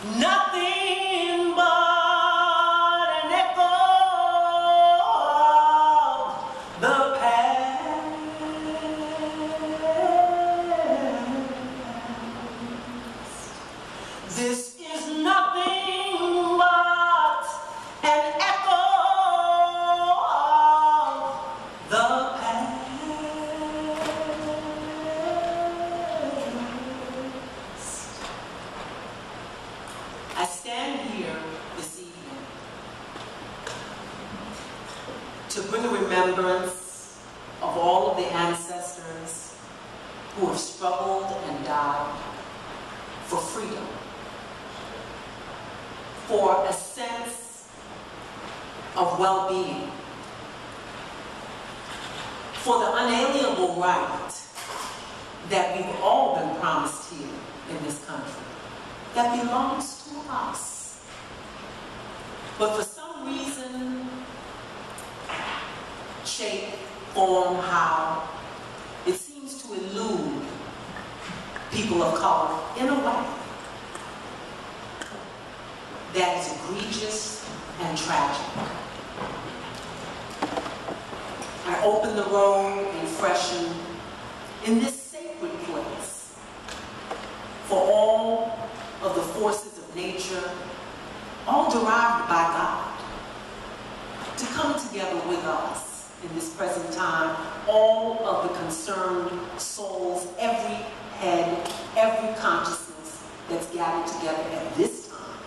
nothing but an echo of the past. This is nothing but an echo of the past. I stand here this evening to bring a remembrance of all of the ancestors who have struggled and died for freedom, for a sense of well-being, for the unalienable right that we've all been promised here in this country, that belongs to us. But for some reason, shape, form, how, it seems to elude people of color in a way that is egregious and tragic. I open the road and freshen in this sacred place for all of the forces of nature, all derived by God, to come together with us in this present time, all of the concerned souls, every head, every consciousness that's gathered together at this time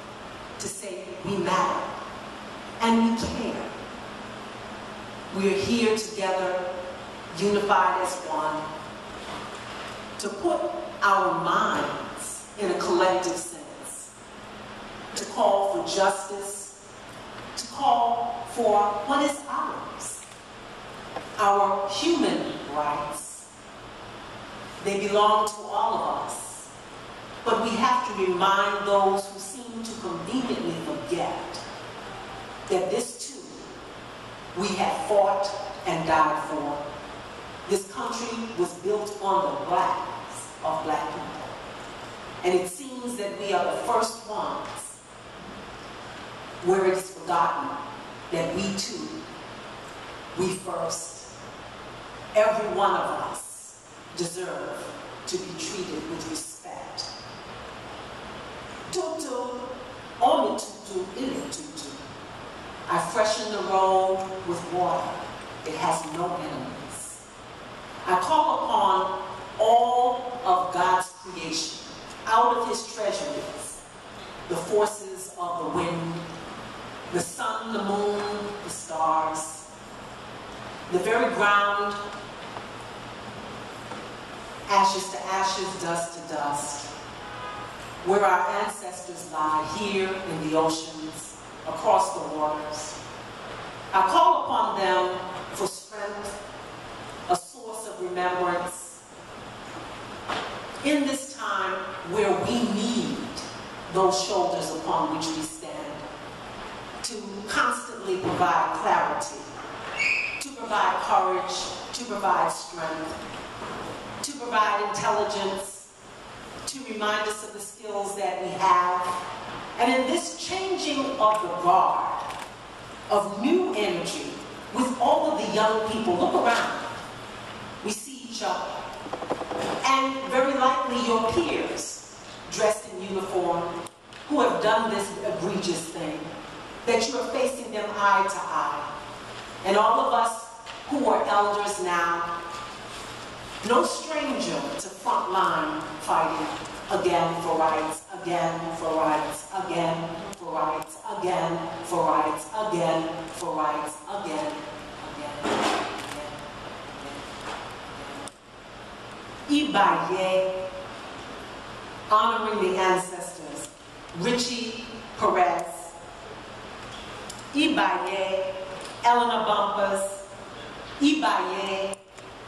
to say we matter and we care. We are here together, unified as one, to put our minds in a collective sense, to call for justice, to call for what is ours, our human rights. They belong to all of us, but we have to remind those who seem to conveniently forget that this too we have fought and died for. This country was built on the backs of Black people. And it seems that we are the first ones where it is forgotten that we too, we first, every one of us deserve to be treated with respect. Tutu, only tutu, ili tutu. I freshen the road with water. It has no enemies. I call upon all of God's creation, out of his treasuries, the forces of the wind, the sun, the moon, the stars, the very ground, ashes to ashes, dust to dust, where our ancestors lie here in the oceans, across the waters. I call upon them for strength, a source of remembrance, in this time where we need those shoulders upon which we stand, to constantly provide clarity, to provide courage, to provide strength, to provide intelligence, to remind us of the skills that we have. And in this changing of the guard, of new energy, with all of the young people, look around, we see each other. And very likely your peers, dressed in uniform, who have done this egregious thing, that you are facing them eye to eye. And all of us who are elders now, no stranger to frontline fighting again for rights, again for rights, again for rights, again for rights, again for rights, again, again, again, again. Ibaye, honoring the ancestors, Richie Perez. Ibaye, Eleanor Bumpers. Ibaye,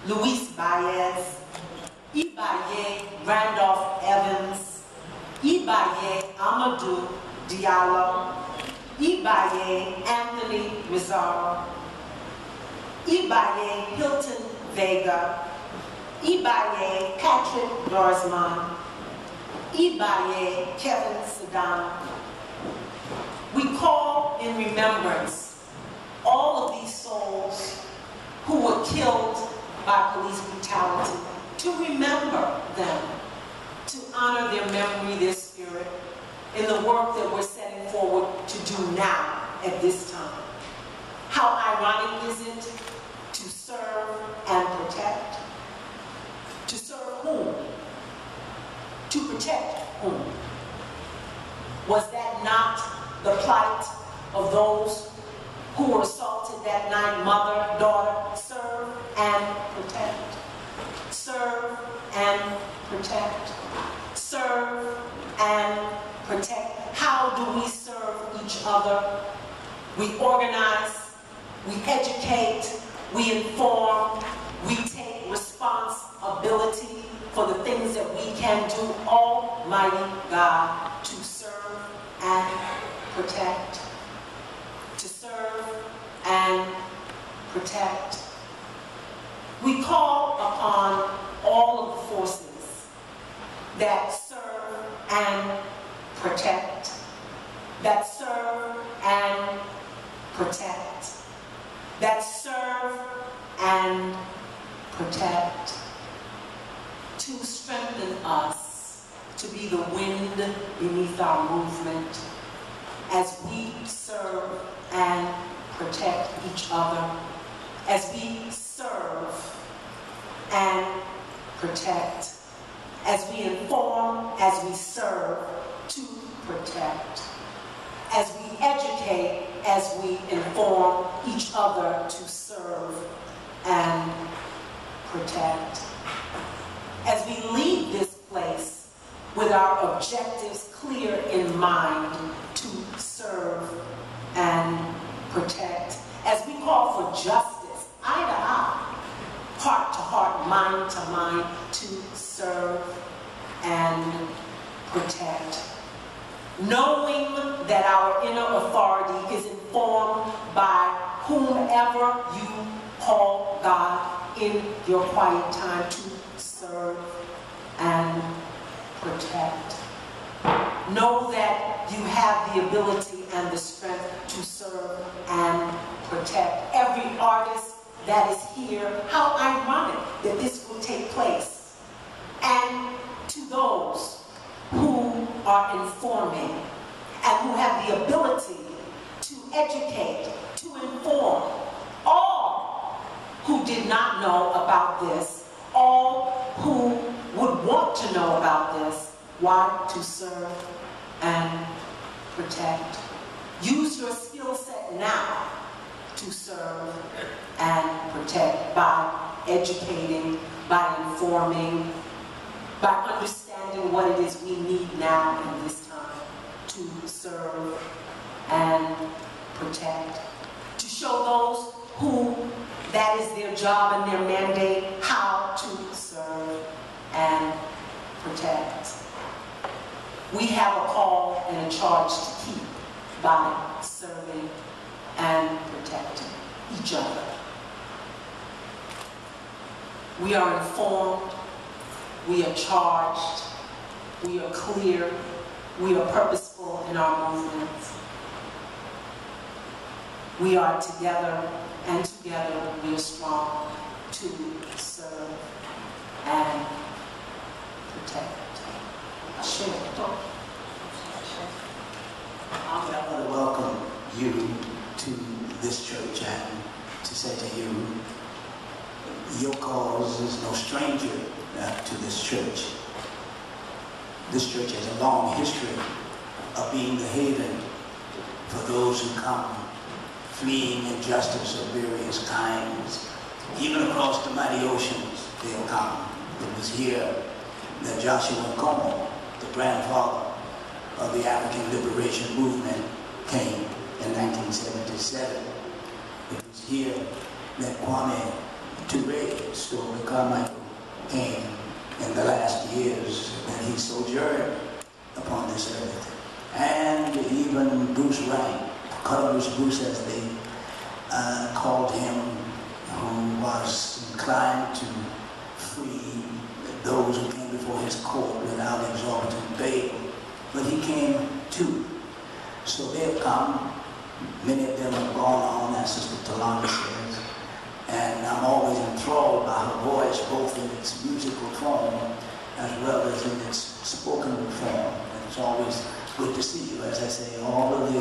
Luis Baez. Ibaye, Randolph Evans. Ibaye, Amadou Diallo. Ibaye, Anthony Rizzo. Ibaye, Hilton Vega. Ibaye, Patrick Dorsman. Ibaye, Kevin die. We call in remembrance all of these souls who were killed by police brutality, to remember them, to honor their memory, their spirit, in the work that we're setting forward to do now at this time. How ironic is it to serve and protect? To serve whom? To protect whom? Was that not the plight of those who were assaulted that night? Mother, daughter, serve and protect. Serve and protect. Serve and protect. How do we serve each other? We organize, we educate, we inform, we take responsibility for the things that we can do, Almighty God, to serve and protect. To serve and protect. We call upon all of the forces that serve and protect, that serve and protect, that serve and protect, to strengthen us, to be the wind beneath our movement as we serve and protect each other, as we serve and protect, as we inform, as we serve to protect, as we educate, as we inform each other to serve and protect, as we leave this place with our objectives clear in mind to serve and protect, as we call for justice, eye to eye, heart to heart, mind to mind, to serve and protect. Knowing that our inner authority is informed by whomever you call God in your quiet time to serve and protect. Know that you have the ability and the strength to serve and protect. Every artist that is here, how ironic that this will take place. And to those who are informing and who have the ability to educate, to inform, all who did not know about this, all who would want to know about this, why? To serve and protect. Use your skill set now to serve and protect by educating, by informing, by understanding what it is we need now in this time to serve and protect. To show those who that is their job and their mandate how to serve and protect. We have a call and a charge to keep by serving and protecting each other. We are informed, we are charged, we are clear, we are purposeful in our movements. We are together, and together we are strong to serve and protect. I want to welcome you to this church and to say to you, your cause is no stranger to this church. This church has a long history of being the haven for those who come fleeing injustice of various kinds. Even across the mighty oceans, they'll come. It was here that Joshua Nkomo, the grandfather of the African liberation movement, came in 1977. It was here that Kwame Ture, Story Carmichael, came in the last years that he sojourned upon this earth. And even Bruce Wright, Colorless Bruce as they called him, who was inclined to free those who came before his court without exorbitant bail. But he came too. So they've come. Many of them have gone on, as Sister Talana says. And I'm always enthralled by her voice, both in its musical form as well as in its spoken form. And it's always good to see you. As I say, all of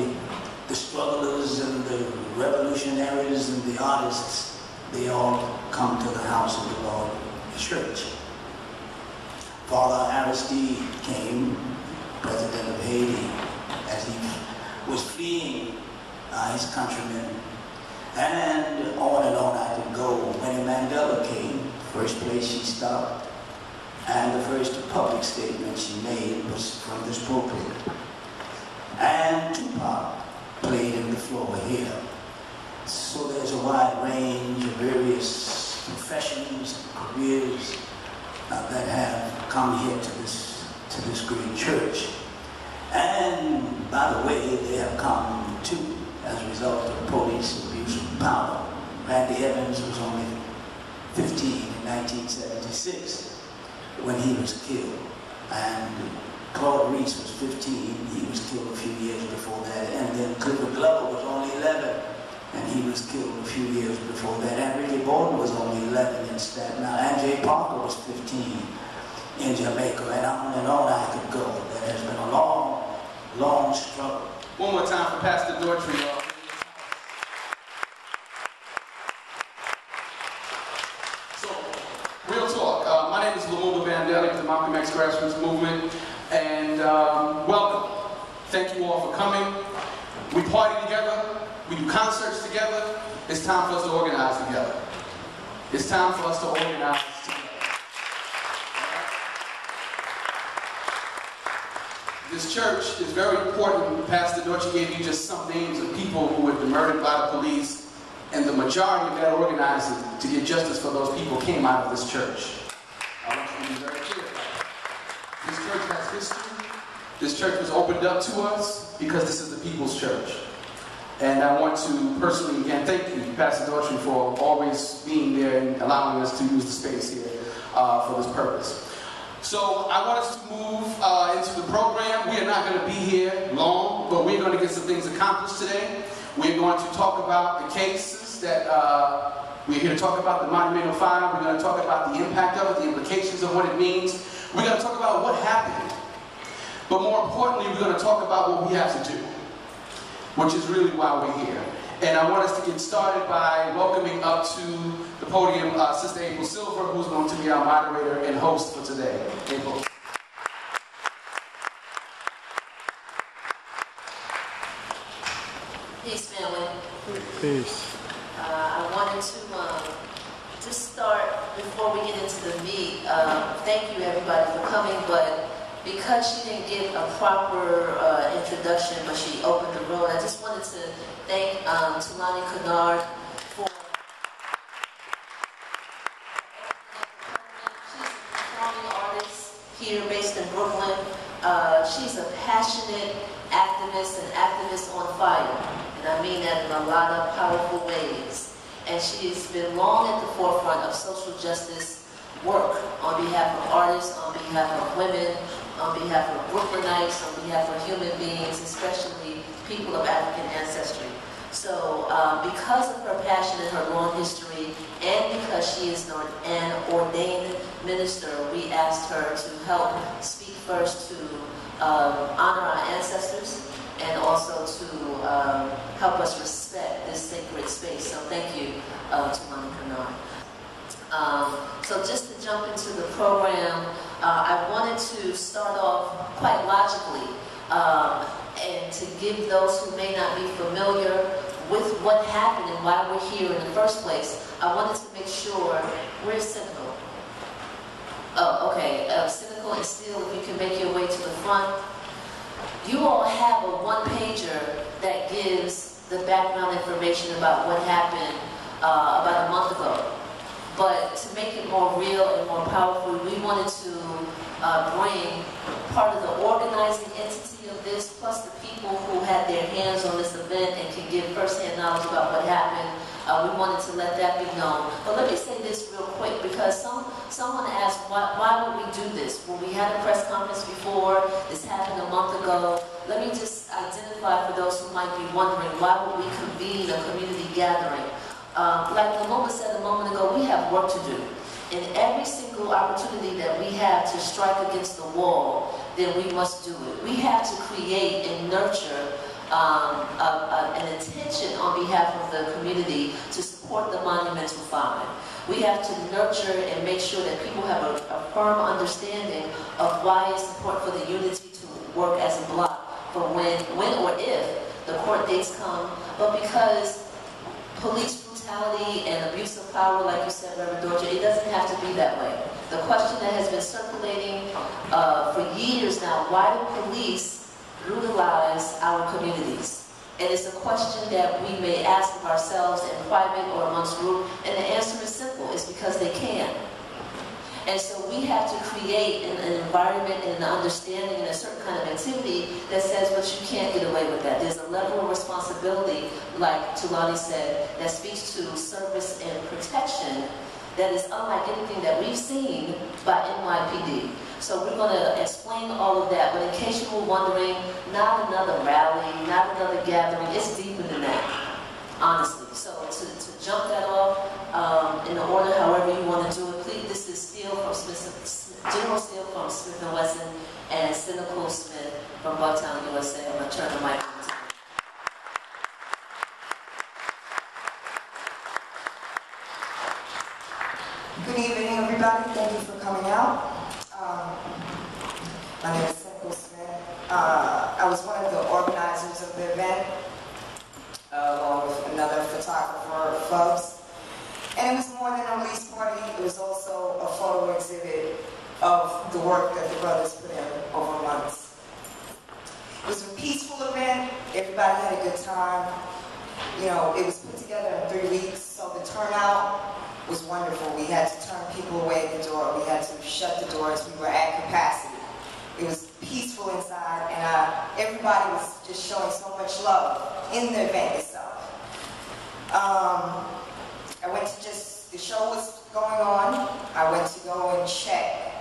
the strugglers and the revolutionaries and the artists, they all come to the house of the Lord Church. Father Aristide came, president of Haiti, as he was fleeing his countrymen. And on I could go. When Mandela came, first place she stopped, and the first public statement she made was from this pulpit. And Tupac played in the floor here. So there's a wide range of various professions, careers that have come here to this great church. And by the way, they have come too as a result of police abuse of power. Randy Evans was only 15 in 1976 when he was killed. And Claude Reese was 15, he was killed a few years before that. And then Clifford Glover was only 11, and he was killed a few years before that. And Ricky Borden was only 11 in Staten Island. And Jay Parker was 15 in Jamaica, and on I could go. There has been a long, long struggle. One more time for Pastor Daughtry, y'all. So, real talk. My name is Lumumba Vandeli of the Malcolm X Grassroots Movement, and welcome. Thank you all for coming. We party together. We do concerts together. It's time for us to organize together. It's time for us to organize together. This church is very important. Pastor Daughtry gave you just some names of people who had been murdered by the police, and the majority of that organizing to get justice for those people came out of this church. I want you to be very clear about that. This church has history. This church was opened up to us because this is the people's church. And I want to personally, again, thank you, Pastor Daughtry, for always being there and allowing us to use the space here for this purpose. So I want us to move into the program. We are not going to be here long, but we're going to get some things accomplished today. We're going to talk about the cases that we're here to talk about, the Monumental 5. We're going to talk about the impact of it, the implications of what it means. We're going to talk about what happened. But more importantly, we're going to talk about what we have to do, which is really why we're here. And I want us to get started by welcoming up to the podium Sister April Silver, who's going to be our moderator and host for today. April. Peace, family. Peace. I wanted to just start, before we get into the meat, thank you everybody for coming, but because she didn't get a proper introduction, but she opened the road, I just wanted to thank Tulani Kennard for... She's a performing artist here based in Brooklyn. She's a passionate activist and activist on fire. And I mean that in a lot of powerful ways. And she's been long at the forefront of social justice work on behalf of artists, on behalf of women, on behalf of Brooklynites, on behalf of human beings, especially people of African ancestry. So because of her passion and her long history, and because she is an ordained minister, we asked her to help speak first to honor our ancestors, and also to help us respect this sacred space. So thank you to Monica Kennard. So just to jump into the program, I wanted to start off quite logically and to give those who may not be familiar with what happened and why we're here in the first place. I wanted to make sure we're cynical. Oh, okay. Cynical and Steele, if you can make your way to the front. You all have a one-pager that gives the background information about what happened about a month ago. But to make it more real and more powerful, we wanted to bring part of the organizing entity of this, plus the people who had their hands on this event and can give first-hand knowledge about what happened. We wanted to let that be known. But let me say this real quick, because someone asked, why would we do this? Well, we had a press conference before, this happened a month ago. let me just identify for those who might be wondering, why would we convene a community gathering? Like Lamoma said a moment ago, we have work to do. And every single opportunity that we have to strike against the wall, then we must do it. We have to create and nurture an intention on behalf of the community to support the Monumental 5. We have to nurture and make sure that people have a firm understanding of why it's important for the unity to work as a block for when or if the court dates come, but because police brutality and abuse of power, like you said, Reverend Dorja, it doesn't have to be that way. The question that has been circulating for years now, why do police brutalize our communities? And it's a question that we may ask of ourselves in private or amongst group, and the answer is simple, it's because they can. And so we have to create an environment and an understanding and a certain kind of activity that says, but you can't get away with that. There's a level of responsibility, like Tulani said, that speaks to service and protection that is unlike anything that we've seen by NYPD. So we're going to explain all of that, but in case you were wondering, not another rally, not another gathering, it's deeper than that, honestly. So to jump that off in the order however you want to do it, please, this is Steele from General Steele from Smif N Wessun and Cynical Smith from Bucktown, USA. I'm going to turn the mic over to you. Good evening, everybody. Thank you for coming out. My name is Cynical Smith. I was one of the organizers of the event, along with another photographer, Fubs. And it was more than a release party. It was also a photo exhibit of the work that the brothers put in over months. It was a peaceful event. Everybody had a good time. You know, it was put together in 3 weeks, so the turnout was wonderful. We had to turn people away at the door. We had to shut the doors. We were at capacity. It was peaceful inside, and everybody was just showing so much love in the event itself. I went to the show was going on. I went to go and check,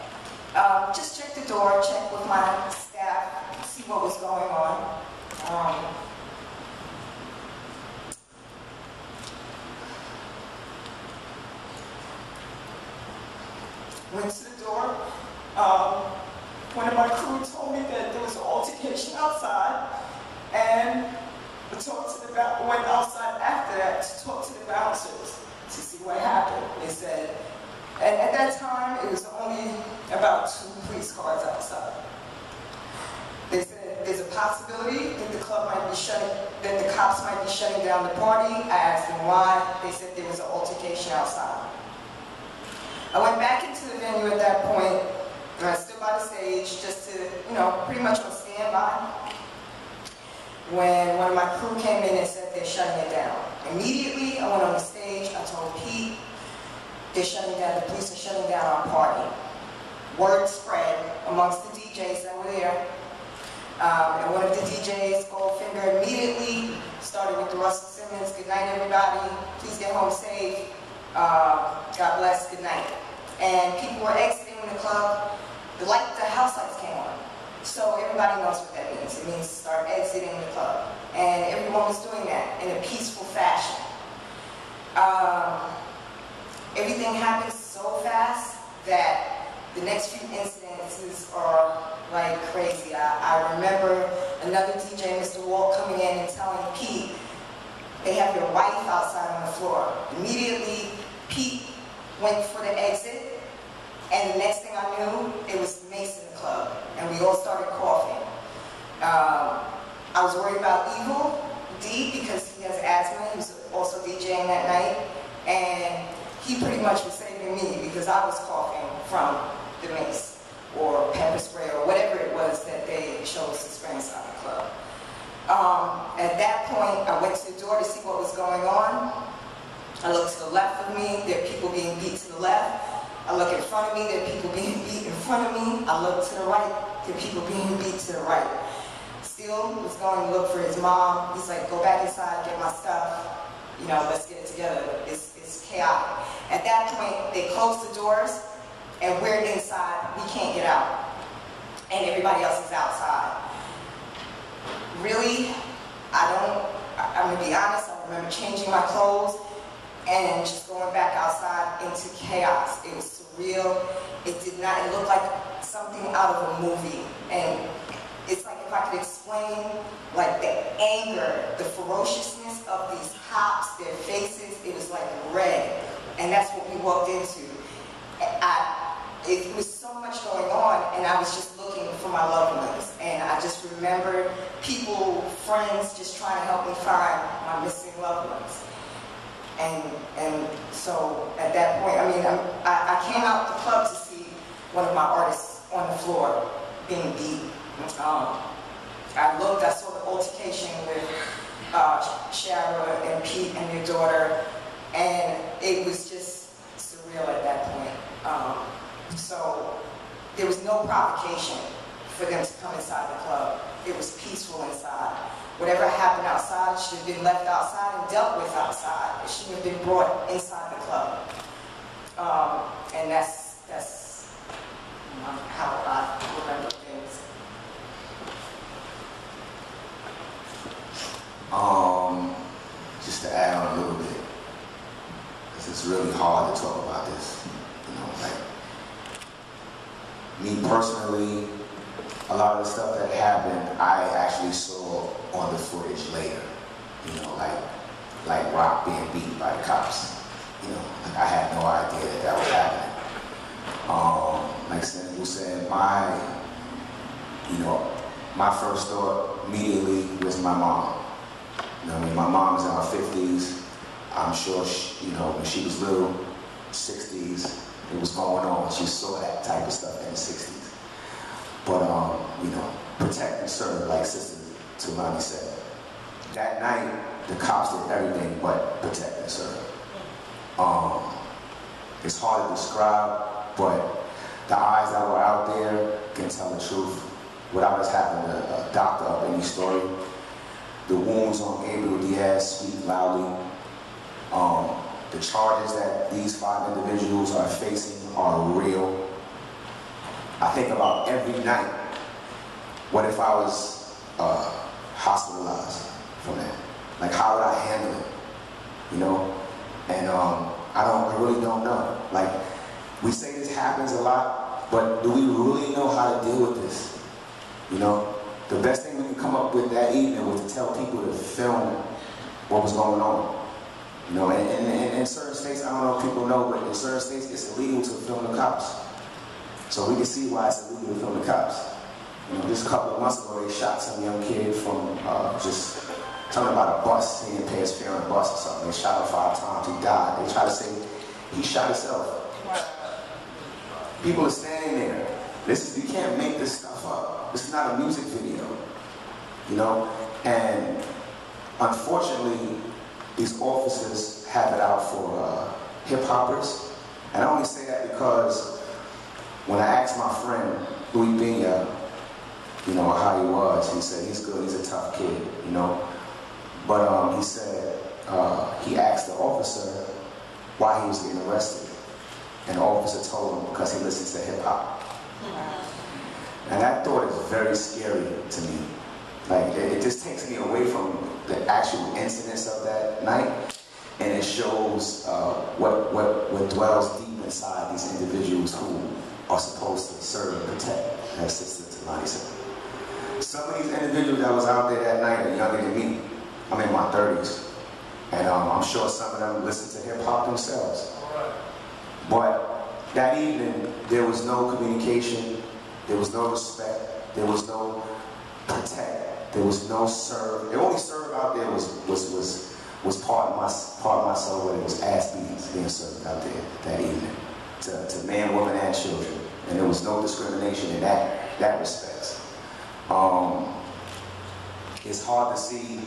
just check the door, check with my staff, see what was going on. Went to the door. One of my crew told me that there was an altercation outside, and I went outside after that to talk to the bouncers to see what happened. They said, and at that time it was only about 2 police cars outside. They said there's a possibility that the club might be that the cops might be shutting down the party. I asked them why. They said there was an altercation outside. I went back into the venue at that point, and I stood by the stage just to, pretty much on standby, when one of my crew came in and said they're shutting it down. Immediately, I went on the stage, I told Pete, they're shutting down, the police are shutting down our party. Word spread amongst the DJs that were there, and one of the DJs, Goldfinger, immediately started with the Russell Simmons, good night everybody, please get home safe. God bless, good night. And people were exiting the club. The house lights came on. So everybody knows what that means. It means start exiting the club. And everyone was doing that in a peaceful fashion. Everything happened so fast that the next few incidences are like crazy. I remember another DJ, Mr. Walt, coming in and telling Pete, they have your wife outside on the floor. Immediately, Pete went for the exit, and the next thing I knew, it was Mace in the club, and we all started coughing. I was worried about Evil D because he has asthma. He was also DJing that night, and he pretty much was saving me because I was coughing from the mace or pepper spray or whatever it was that they chose to spray inside the club. At that point, I went to the door to see what was going on. I looked to the left of me, there are people being beat to the left. I look in front of me, there are people being beat in front of me. I look to the right, there are people being beat to the right. Steele was going to look for his mom. He's like, go back inside, get my stuff. Let's get it together. It's chaotic. At that point, they closed the doors, and we're inside. We can't get out. And everybody else is outside. really, I'm gonna be honest, I remember changing my clothes and just going back outside into chaos. It was surreal. It looked like something out of a movie. And it's like if I could explain like the anger, the ferociousness of these cops, their faces, it was like red. And that's what we walked into. It was so much going on, and I was just looking for my loved ones. And I just remembered people, friends, just trying to help me find my missing loved ones. And so at that point, I mean, I came out the club to see one of my artists on the floor being beat. I looked, I saw the altercation with Shara and Pete and their daughter, and it was just surreal at that point. So there was no provocation for them to come inside the club. It was peaceful inside. Whatever happened outside should have been left outside and dealt with outside. It shouldn't have been brought inside the club. And that's how I remember things. Just to add on a little bit, because it's really hard to talk about this. You know, like me personally, a lot of the stuff that happened, I actually saw on the footage later. You know, like Rock being beaten by the cops. You know, like I had no idea that was happening. Like Steele said, my first thought immediately was my mom. You know, I mean, my mom's in her 50s. I'm sure, when she was little, 60s, it was going on. She saw that type of stuff in the 60s. But, protect and serve, like Sister Tulani said. That night, the cops did everything but protect and serve. It's hard to describe, but the eyes that were out there can tell the truth without us having a doctor up any story. The wounds on Gabriel Diaz speak loudly. The charges that these 5 individuals are facing are real. I think about every night, what if I was hospitalized from that? Like, how would I handle it? You know? And I really don't know. Like, we say this happens a lot, but do we really know how to deal with this? You know? The best thing we can come up with that evening was to tell people to film what was going on. You know, and in certain states, I don't know if people know, but in certain states, it's illegal to film the cops. So we can see why it's illegal to film the cops. You know, just a couple of months ago, they shot some young kid from just talking about a bus. He didn't pay his fare on a bus or something. They shot him 5 times. He died. They try to say he shot himself. People are standing there. You can't make this stuff up. This is not a music video. You know? And unfortunately, these officers have it out for hip-hoppers. And I only say that because when I asked my friend, Louis Benya, how he was, he said he's good, he's a tough kid, you know. But he said, he asked the officer why he was getting arrested. And the officer told him because he listens to hip-hop. And that thought is very scary to me. Like, it just takes me away from the actual incidents of that night, and it shows what dwells deep inside these individuals who are supposed to serve and protect, as Sister Tulani said. Some of these individuals that was out there that night are younger than me. I'm in my 30s, and I'm sure some of them listen to hip-hop themselves. But that evening, there was no communication, there was no respect, there was no protect, there was no serve. The only serve out there was part of my soul, where there was ass beatings being served out there that evening to man, woman, and children, and there was no discrimination in that respect. It's hard to see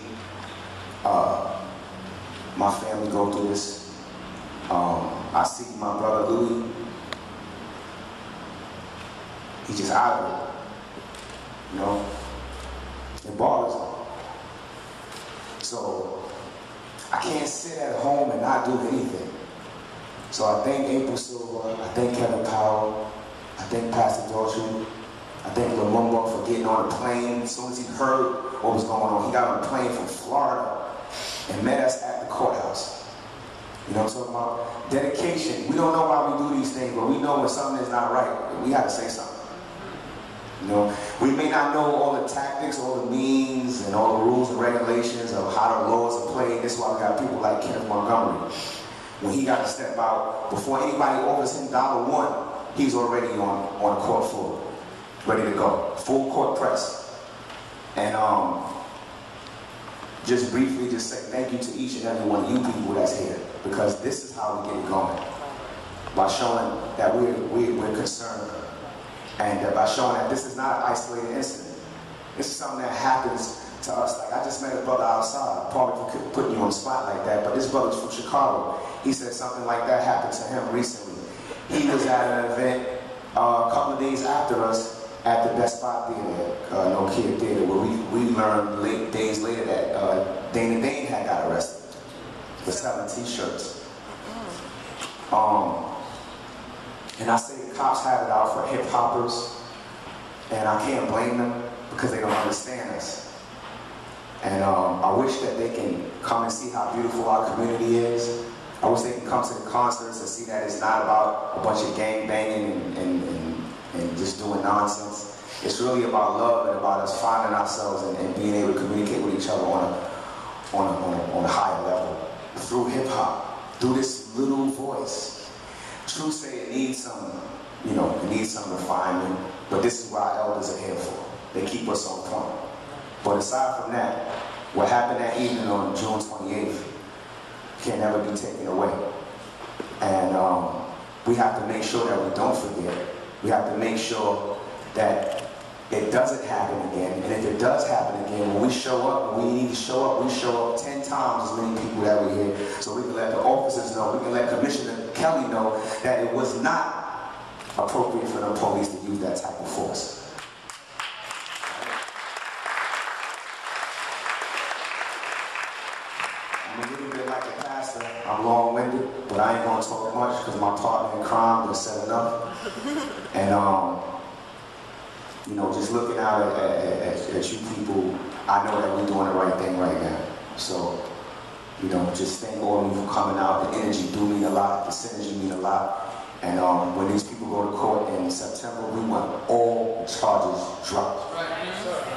my family go through this. I see my brother Louis. He's just out of it, you know. It bothers me. So I can't sit at home and not do anything. So I thank April Silver, I thank Kevin Powell, I thank Pastor Daughtry, I think Lumumba for getting on the plane. As soon as he heard what was going on, he got on a plane from Florida and met us at the courthouse. You know what I'm talking about? Dedication. We don't know why we do these things, but we know when something is not right, we have to say something. You know, we may not know all the tactics, all the means, and all the rules and regulations of how the laws are played. That's why we got people like Kenneth Montgomery. When he got to step out, before anybody offers him $1, he's already on the court floor, ready to go. Full court press. And just briefly just say thank you to each and every one of you people that's here, because this is how we get it going. By showing that we're concerned, and by showing that this is not an isolated incident. This is something that happens to us. Like, I just met a brother outside, probably putting you on the spot like that, but this brother's from Chicago. He said something like that happened to him recently. He was at an event a couple of days after us at the Best Buy Theater, No Kid Theater, where we learned days later that Dana Dane had got arrested for selling t-shirts. And I say the cops have it out for hip-hoppers, and I can't blame them because they don't understand us. And I wish that they can come and see how beautiful our community is. I wish they can come to the concerts and see that it's not about a bunch of gang banging and just doing nonsense. It's really about love and about us finding ourselves and being able to communicate with each other on a higher level. Through hip-hop, through this little voice. True say it needs some, it needs some refinement, but this is what our elders are here for. They keep us on point. But aside from that, what happened that evening on June 28th can never be taken away. And we have to make sure that we don't forget. We have to make sure that it doesn't happen again. And if it does happen again, when we show up, when we need to show up, we show up 10 times as many people that we're here, so we can let the officers know, we can let Commissioner Kelly know that it was not appropriate for the police to use that type of force. I'm a little bit like a pastor. I'm long-winded, but I ain't gonna talk much because my partner in crime has said enough. And just looking out at you people, I know that we're doing the right thing right now. So, just thank all of you for coming out. The energy do mean a lot, the synergy mean a lot. And when these people go to court in September, we want all charges dropped. Right.